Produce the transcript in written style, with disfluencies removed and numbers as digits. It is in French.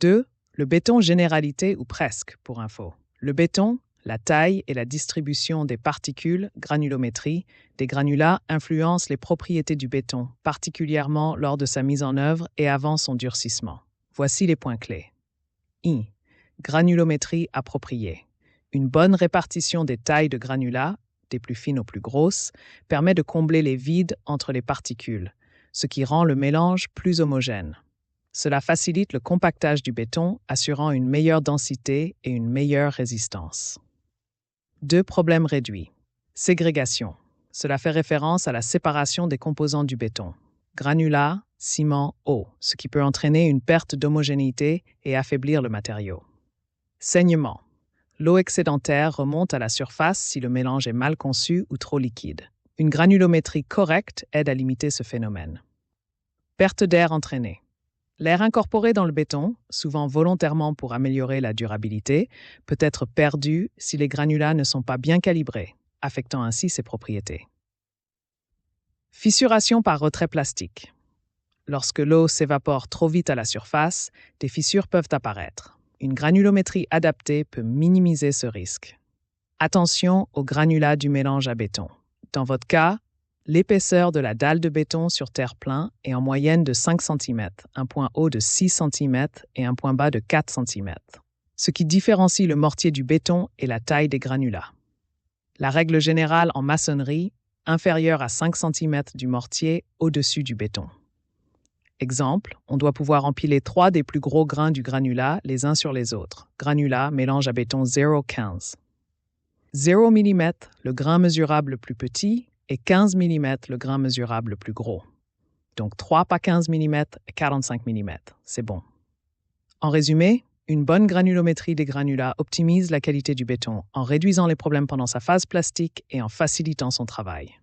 2. Le béton généralité ou presque, pour info. Le béton, la taille et la distribution des particules, granulométrie, des granulats influencent les propriétés du béton, particulièrement lors de sa mise en œuvre et avant son durcissement. Voici les points clés. I. Granulométrie appropriée. Une bonne répartition des tailles de granulats, des plus fines aux plus grosses, permet de combler les vides entre les particules, ce qui rend le mélange plus homogène. Cela facilite le compactage du béton, assurant une meilleure densité et une meilleure résistance. 2 problèmes réduits. Ségrégation. Cela fait référence à la séparation des composants du béton. Granulats, ciment, eau, ce qui peut entraîner une perte d'homogénéité et affaiblir le matériau. Saignement. L'eau excédentaire remonte à la surface si le mélange est mal conçu ou trop liquide. Une granulométrie correcte aide à limiter ce phénomène. Perte d'air entraînée. L'air incorporé dans le béton, souvent volontairement pour améliorer la durabilité, peut être perdu si les granulats ne sont pas bien calibrés, affectant ainsi ses propriétés. Fissuration par retrait plastique. Lorsque l'eau s'évapore trop vite à la surface, des fissures peuvent apparaître. Une granulométrie adaptée peut minimiser ce risque. Attention aux granulats du mélange à béton. Dans votre cas, l'épaisseur de la dalle de béton sur terre-plein est en moyenne de 5 cm, un point haut de 6 cm et un point bas de 4 cm. Ce qui différencie le mortier du béton est la taille des granulats. La règle générale en maçonnerie, inférieure à 5 cm du mortier au-dessus du béton. Exemple, on doit pouvoir empiler 3 des plus gros grains du granulat les uns sur les autres. Granulat, mélange à béton 0,15. 0 mm, le grain mesurable le plus petit, et 15 mm, le grain mesurable le plus gros. Donc 3 par 15 mm et 45 mm, c'est bon. En résumé, une bonne granulométrie des granulats optimise la qualité du béton en réduisant les problèmes pendant sa phase plastique et en facilitant son travail.